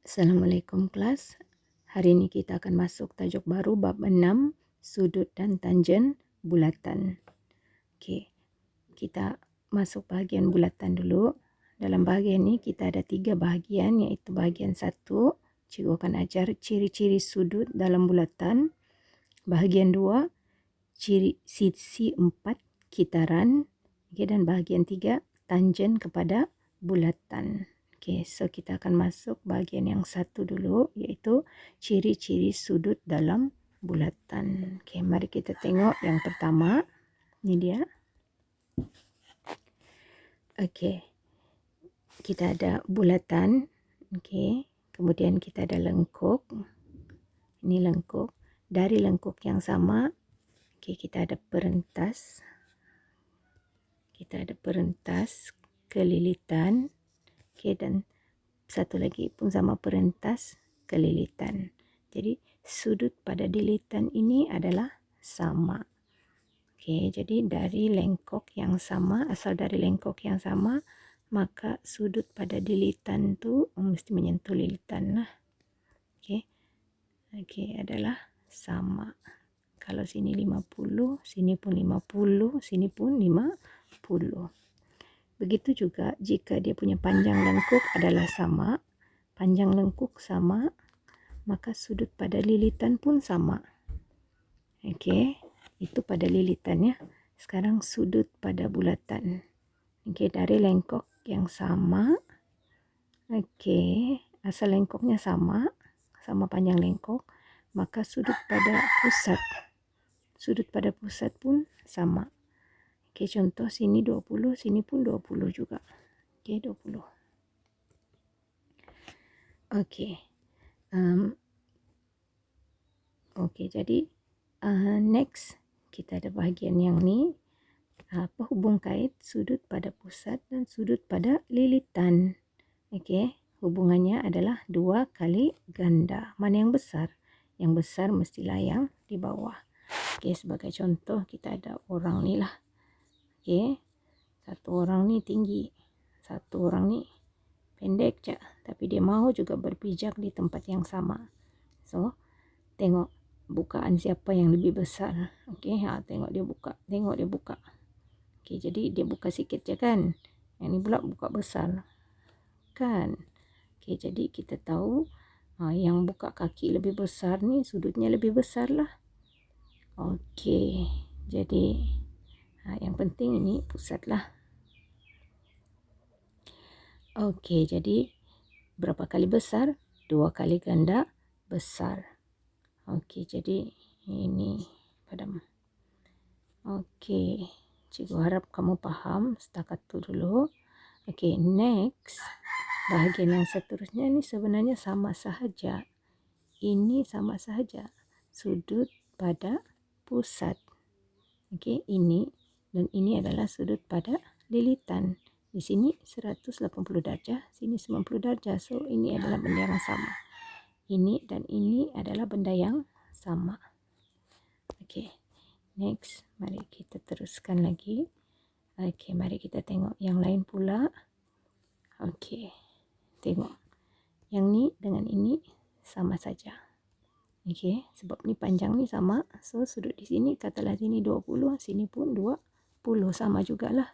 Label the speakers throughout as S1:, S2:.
S1: Assalamualaikum kelas. Hari ini kita akan masuk tajuk baru bab 6, sudut dan tangen bulatan. Okey, kita masuk bahagian bulatan dulu. Dalam bahagian ini kita ada 3 bahagian, iaitu bahagian 1, cikgu akan ajar ciri-ciri sudut dalam bulatan. Bahagian 2, ciri sisi 4 kitaran. Okey, dan bahagian 3, tangen kepada bulatan. Okay, so kita akan masuk bahagian yang 1 dulu, iaitu ciri-ciri sudut dalam bulatan. Okay, mari kita tengok yang pertama. Ini dia. Okay, kita ada bulatan. Okay, kemudian kita ada lengkuk. Ini lengkuk. Dari lengkuk yang sama, okay, kita ada perentas. Kita ada perentas, kelilitan. Okay, dan satu lagi pun sama, perentas, kelilitan. Jadi sudut pada lilitan ini adalah sama. Okay, jadi dari lengkok yang sama, asal dari lengkok yang sama, maka sudut pada lilitan tu mesti menyentuh lilitan lah. Okay, okay, adalah sama. Kalau sini 50, sini pun 50, sini pun 50. Begitu juga jika dia punya panjang lengkuk adalah sama, panjang lengkuk sama, maka sudut pada lilitan pun sama. Okey, itu pada lilitan ya. Sekarang sudut pada bulatan. Okey, dari lengkok yang sama. Okey, asal lengkoknya sama, sama panjang lengkok, maka sudut pada pusat. Sudut pada pusat pun sama. Okey, contoh sini 20, sini pun 20 juga. Okey, 20. Okey. Okey, jadi next kita ada bahagian yang ni. Apa hubung kait sudut pada pusat dan sudut pada lilitan. Okey, hubungannya adalah 2 kali ganda. Mana yang besar? Yang besar mestilah yang di bawah. Okey, sebagai contoh kita ada orang ni lah. Okey, satu orang ni tinggi, satu orang ni pendek je, tapi dia mahu juga berpijak di tempat yang sama. So, tengok bukaan siapa yang lebih besar. Okey, tengok dia buka, tengok dia buka. Okey, jadi dia buka sikit je kan. Yang ni pula buka besar. Kan? Okey, jadi kita tahu yang buka kaki lebih besar ni sudutnya lebih besar lah. Okey, jadi yang penting ini pusat lah. Okey, jadi berapa kali besar? 2 kali ganda besar. Okey, jadi ini padam. Okey, cikgu harap kamu faham setakat tu dulu. Okey, next. Bahagian yang seterusnya ni sebenarnya sama sahaja. Ini sama sahaja. Sudut pada pusat. Okey, ini dan ini adalah sudut pada lilitan. Di sini 180 darjah, sini 90 darjah. So, ini adalah benda yang sama. Ini dan ini adalah benda yang sama. Okey, next. Mari kita teruskan lagi. Okey, mari kita tengok yang lain pula. Okey, tengok. Yang ni dengan ini sama saja. Okey, sebab ni panjang ni sama. So, sudut di sini, katalah sini 20, sini pun 20. Sama jugalah.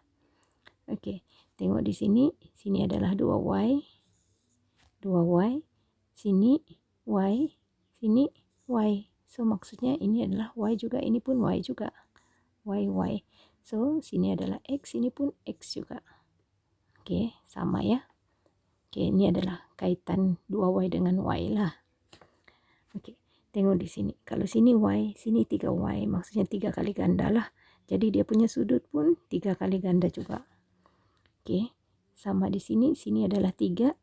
S1: Okey, tengok di sini. Sini adalah 2Y. 2Y. Sini Y. Sini Y. So, maksudnya ini adalah Y juga. Ini pun Y juga. Y, Y. So, sini adalah X. Sini pun X juga. Okey, sama ya. Okey, ini adalah kaitan 2Y dengan Y lah. Okey, tengok di sini. Kalau sini Y, sini 3Y. Maksudnya 3 kali ganda lah. Jadi dia punya sudut pun 3 kali ganda juga. Okey, sama di sini. Sini adalah 3.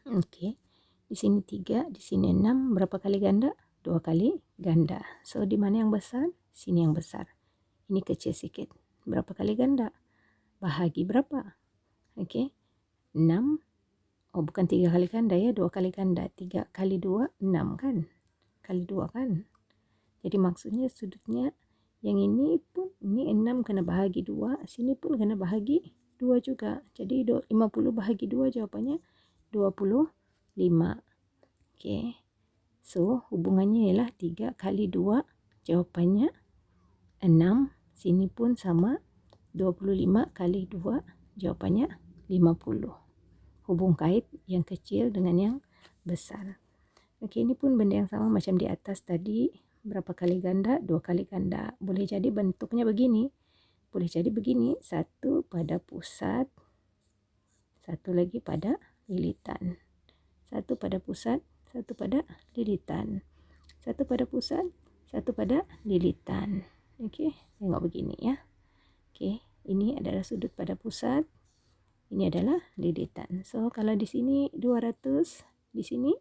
S1: Okey, di sini 3, di sini 6. Berapa kali ganda? 2 kali ganda. So, di mana yang besar? Sini yang besar. Ini kecil sikit. Berapa kali ganda? Bahagi berapa? Okey, 6. Oh, bukan 3 kali ganda ya, 2 kali ganda. 3 kali 2, 6 kan? Kali 2 kan? Jadi maksudnya sudutnya yang ini pun, ini 6 kena bahagi 2. Sini pun kena bahagi 2 juga. Jadi 50 bahagi 2 jawapannya 25. 5. Okey. So, hubungannya ialah 3 kali 2, jawapannya 6. Sini pun sama, 25 kali 2, jawapannya 50. Hubung kait yang kecil dengan yang besar. Okey, ini pun benda yang sama macam di atas tadi. Berapa kali ganda? 2 kali ganda. Boleh jadi bentuknya begini. Boleh jadi begini. 1 pada pusat, 1 lagi pada lilitan. 1 pada pusat, 1 pada lilitan. 1 pada pusat, 1 pada lilitan. Okey, tengok begini ya. Okey, ini adalah sudut pada pusat. Ini adalah lilitan. So, kalau di sini 200, di sini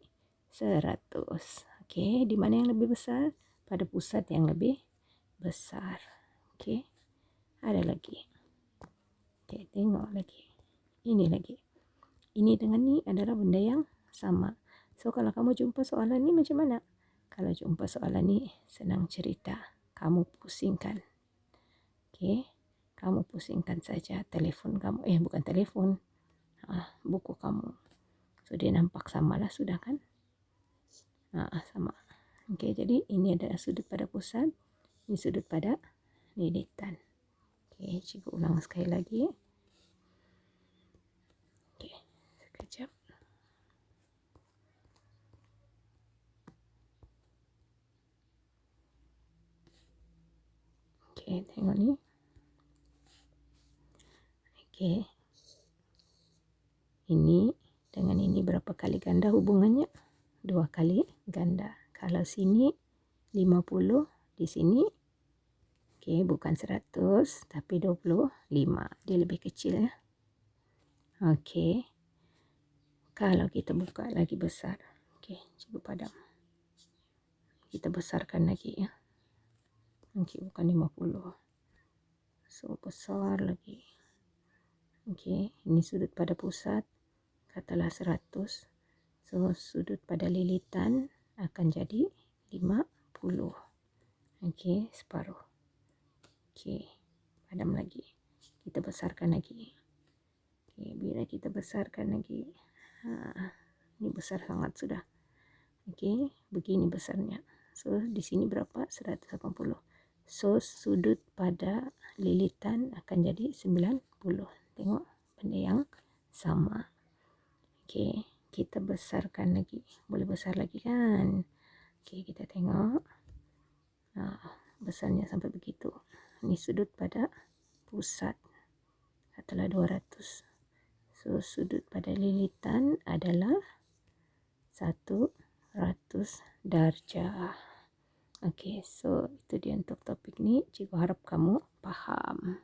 S1: 100. Okey, di mana yang lebih besar? Pada pusat yang lebih besar. Okey, ada lagi. Okey, tengok lagi. Ini lagi. Ini dengan ni adalah benda yang sama. So, kalau kamu jumpa soalan ni macam mana? Kalau jumpa soalan ni, senang cerita. Kamu pusingkan. Okey, kamu pusingkan saja telefon kamu. Bukan telefon. Buku kamu. So, dia nampak samalah sudah kan? Sama. Okey, jadi ini adalah sudut pada pusat. Ini sudut pada lilitan. Okey, cikgu ulang sekali lagi. Okey, sekejap. Okey, tengok ni. Okey. Ini dengan ini berapa kali ganda hubungannya? 2 kali ganda. Kalau sini 50, di sini bukan 100 tapi 25. Dia lebih kecil ya. Okey. Kalau kita buka lagi besar. Okey, cuba padam. Kita besarkan lagi ya. Okey, bukan 50. So, besar lagi. Okey, ini sudut pada pusat. Katalah 100. So, sudut pada lilitan akan jadi 50. Okey, separuh. Okey, padam lagi. Kita besarkan lagi. Okey, bila kita besarkan lagi. Ini besar sangat sudah. Okey, begini besarnya. So, di sini berapa? 180. So, sudut pada lilitan akan jadi 90. Tengok, benda yang sama. Okey, kita besarkan lagi. Boleh besar lagi kan? Okey, kita tengok. Besarnya sampai begitu. Ini sudut pada pusat. Katalah 200. So, sudut pada lilitan adalah 100 darjah. Okey, so itu dia untuk topik ni. Cikgu harap kamu faham.